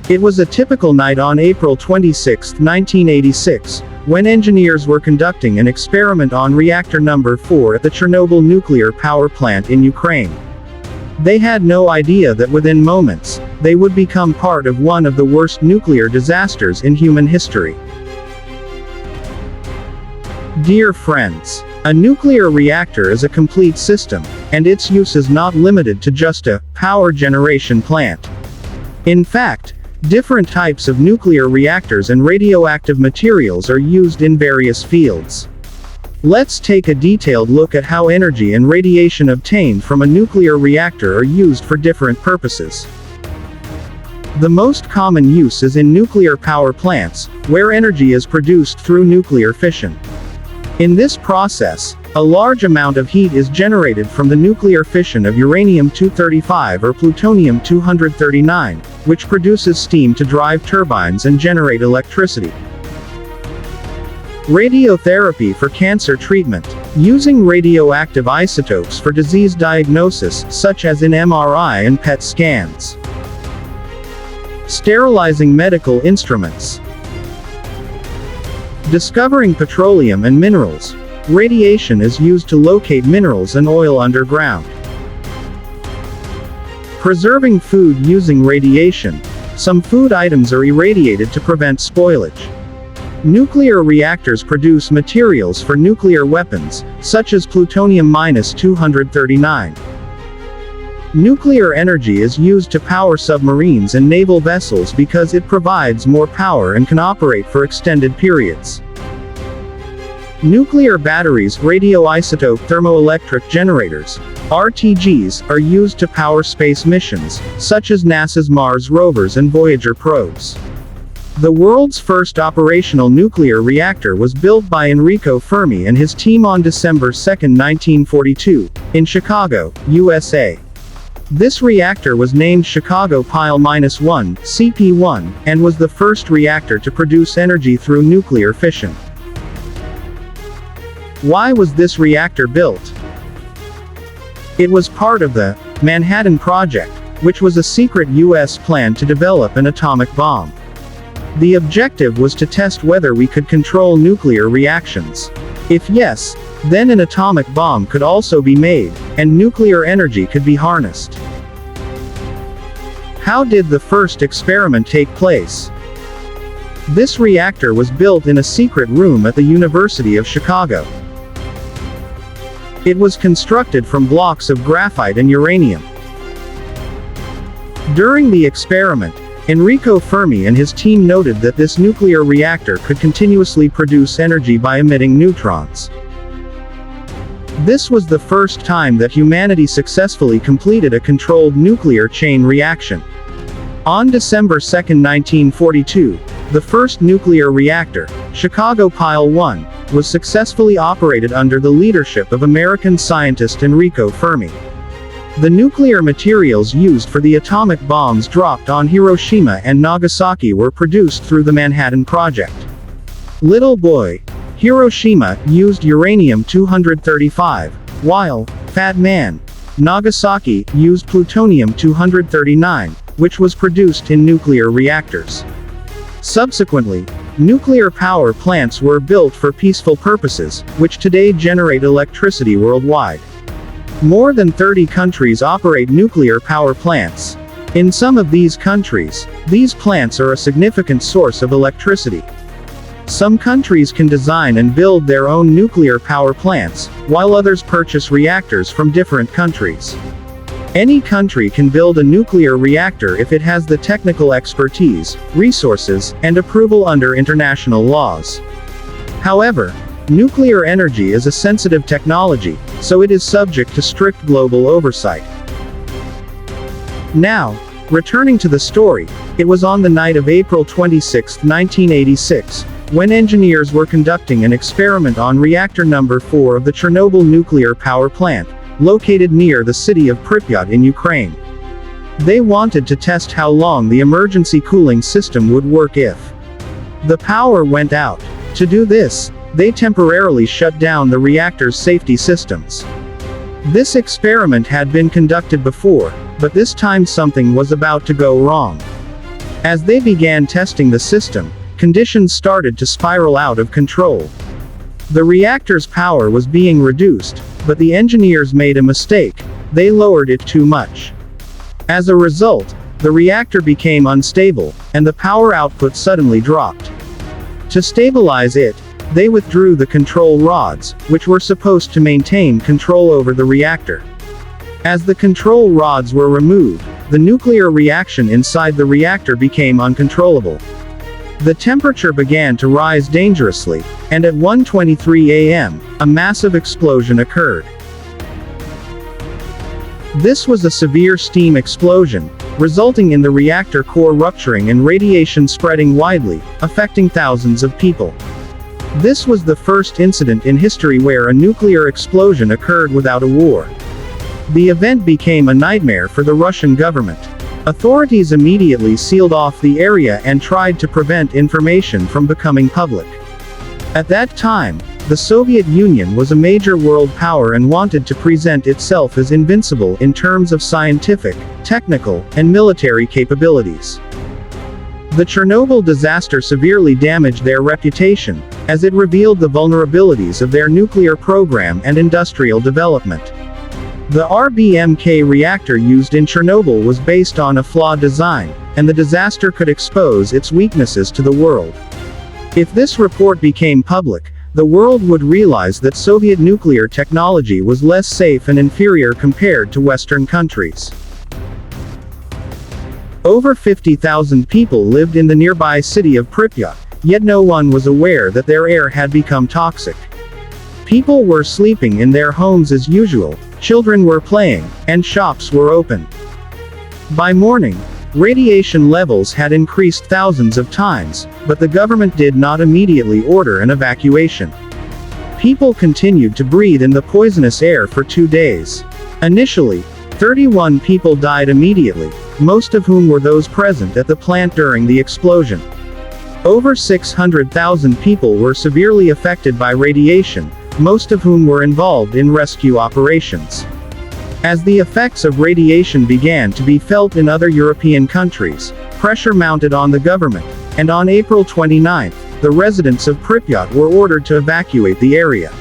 It was a typical night on April 26, 1986, when engineers were conducting an experiment on reactor number 4 at the Chernobyl nuclear power plant in Ukraine. They had no idea that within moments, they would become part of one of the worst nuclear disasters in human history. Dear friends, a nuclear reactor is a complete system, and its use is not limited to just a power generation plant. In fact, different types of nuclear reactors and radioactive materials are used in various fields. Let's take a detailed look at how energy and radiation obtained from a nuclear reactor are used for different purposes. The most common use is in nuclear power plants, where energy is produced through nuclear fission. In this process, a large amount of heat is generated from the nuclear fission of uranium-235 or plutonium-239, which produces steam to drive turbines and generate electricity. Radiotherapy for cancer treatment. Using radioactive isotopes for disease diagnosis, such as in MRI and PET scans. Sterilizing medical instruments. Discovering petroleum and minerals. Radiation is used to locate minerals and oil underground. Preserving food using radiation. Some food items are irradiated to prevent spoilage. Nuclear reactors produce materials for nuclear weapons, such as plutonium-239. Nuclear energy is used to power submarines and naval vessels because it provides more power and can operate for extended periods. Nuclear batteries, radioisotope thermoelectric generators, RTGs, are used to power space missions, such as NASA's Mars rovers and Voyager probes. The world's first operational nuclear reactor was built by Enrico Fermi and his team on December 2, 1942, in Chicago, USA. This reactor was named Chicago Pile-1, CP1, and was the first reactor to produce energy through nuclear fission. Why was this reactor built? It was part of the Manhattan Project, which was a secret U.S. plan to develop an atomic bomb. The objective was to test whether we could control nuclear reactions. If yes, then an atomic bomb could also be made, and nuclear energy could be harnessed. How did the first experiment take place? This reactor was built in a secret room at the University of Chicago. It was constructed from blocks of graphite and uranium. During the experiment, Enrico Fermi and his team noted that this nuclear reactor could continuously produce energy by emitting neutrons. This was the first time that humanity successfully completed a controlled nuclear chain reaction. On December 2, 1942, the first nuclear reactor, Chicago Pile-1, was successfully operated under the leadership of American scientist Enrico Fermi. The nuclear materials used for the atomic bombs dropped on Hiroshima and Nagasaki were produced through the Manhattan Project. Little boy, Hiroshima used uranium-235, while Fat Man, Nagasaki used plutonium-239, which was produced in nuclear reactors. Subsequently, nuclear power plants were built for peaceful purposes, which today generate electricity worldwide. More than 30 countries operate nuclear power plants. In some of these countries, these plants are a significant source of electricity. Some countries can design and build their own nuclear power plants, while others purchase reactors from different countries. Any country can build a nuclear reactor if it has the technical expertise, resources, and approval under international laws. However, nuclear energy is a sensitive technology, so it is subject to strict global oversight. Now, returning to the story, it was on the night of April 26, 1986, when engineers were conducting an experiment on reactor number 4 of the Chernobyl nuclear power plant, located near the city of Pripyat in Ukraine. They wanted to test how long the emergency cooling system would work if the power went out. To do this, they temporarily shut down the reactor's safety systems. This experiment had been conducted before, but this time something was about to go wrong. As they began testing the system, conditions started to spiral out of control. The reactor's power was being reduced, but the engineers made a mistake: they lowered it too much. As a result, the reactor became unstable, and the power output suddenly dropped. To stabilize it, they withdrew the control rods, which were supposed to maintain control over the reactor. As the control rods were removed, the nuclear reaction inside the reactor became uncontrollable. The temperature began to rise dangerously, and at 1:23 a.m., a massive explosion occurred. This was a severe steam explosion, resulting in the reactor core rupturing and radiation spreading widely, affecting thousands of people. This was the first incident in history where a nuclear explosion occurred without a war. The event became a nightmare for the Russian government. Authorities immediately sealed off the area and tried to prevent information from becoming public. At that time, the Soviet Union was a major world power and wanted to present itself as invincible in terms of scientific, technical, and military capabilities. The Chernobyl disaster severely damaged their reputation, as it revealed the vulnerabilities of their nuclear program and industrial development. The RBMK reactor used in Chernobyl was based on a flawed design, and the disaster could expose its weaknesses to the world. If this report became public, the world would realize that Soviet nuclear technology was less safe and inferior compared to Western countries. Over 50,000 people lived in the nearby city of Pripyat, yet no one was aware that their air had become toxic. People were sleeping in their homes as usual, children were playing, and shops were open. By morning, radiation levels had increased thousands of times, but the government did not immediately order an evacuation. People continued to breathe in the poisonous air for 2 days. Initially, 31 people died immediately, most of whom were those present at the plant during the explosion. Over 600,000 people were severely affected by radiation, most of whom were involved in rescue operations. As the effects of radiation began to be felt in other European countries, pressure mounted on the government, and on April 29, the residents of Pripyat were ordered to evacuate the area.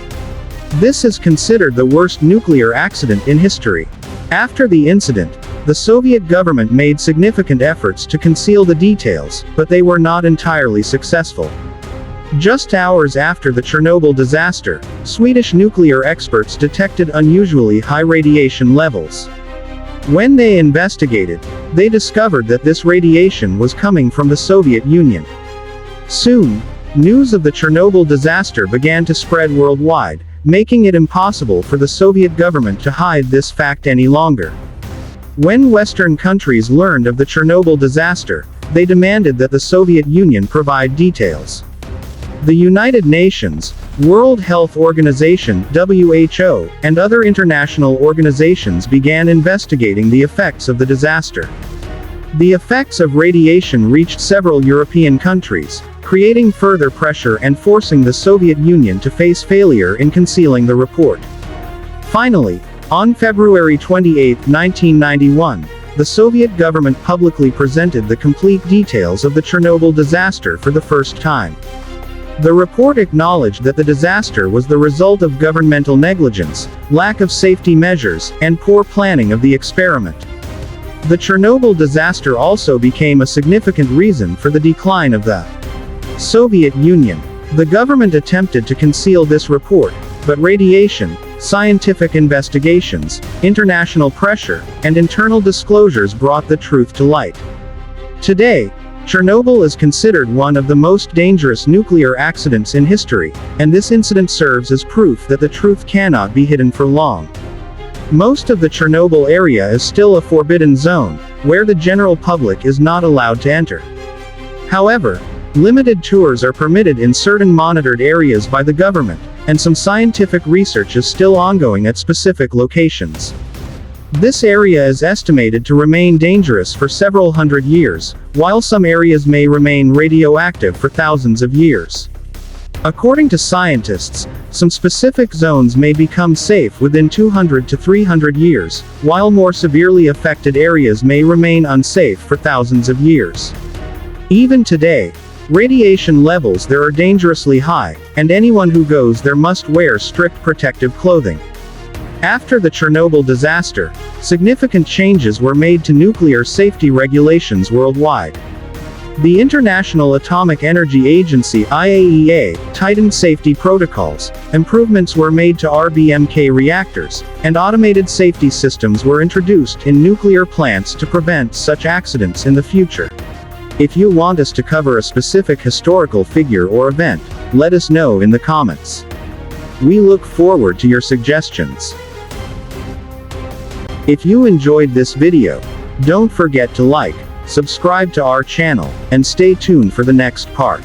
This is considered the worst nuclear accident in history. After the incident, the Soviet government made significant efforts to conceal the details, but they were not entirely successful. Just hours after the Chernobyl disaster, Swedish nuclear experts detected unusually high radiation levels. When they investigated, they discovered that this radiation was coming from the Soviet Union. Soon, news of the Chernobyl disaster began to spread worldwide, making it impossible for the Soviet government to hide this fact any longer. When Western countries learned of the Chernobyl disaster, they demanded that the Soviet Union provide details. The United Nations, World Health Organization (WHO), and other international organizations began investigating the effects of the disaster. The effects of radiation reached several European countries, creating further pressure and forcing the Soviet Union to face failure in concealing the report. Finally, on February 28, 1991, the Soviet government publicly presented the complete details of the Chernobyl disaster for the first time. The report acknowledged that the disaster was the result of governmental negligence, lack of safety measures, and poor planning of the experiment. The Chernobyl disaster also became a significant reason for the decline of the Soviet Union. The government attempted to conceal this report, but radiation, scientific investigations, international pressure, and internal disclosures brought the truth to light. Today, Chernobyl is considered one of the most dangerous nuclear accidents in history, and this incident serves as proof that the truth cannot be hidden for long. Most of the Chernobyl area is still a forbidden zone, where the general public is not allowed to enter. However, limited tours are permitted in certain monitored areas by the government, and some scientific research is still ongoing at specific locations. This area is estimated to remain dangerous for several hundred years, while some areas may remain radioactive for thousands of years. According to scientists, some specific zones may become safe within 200 to 300 years, while more severely affected areas may remain unsafe for thousands of years. Even today, radiation levels there are dangerously high, and anyone who goes there must wear strict protective clothing. After the Chernobyl disaster, significant changes were made to nuclear safety regulations worldwide. The International Atomic Energy Agency (IAEA) tightened safety protocols, improvements were made to RBMK reactors, and automated safety systems were introduced in nuclear plants to prevent such accidents in the future. If you want us to cover a specific historical figure or event, let us know in the comments. We look forward to your suggestions. If you enjoyed this video, don't forget to like, subscribe to our channel, and stay tuned for the next part.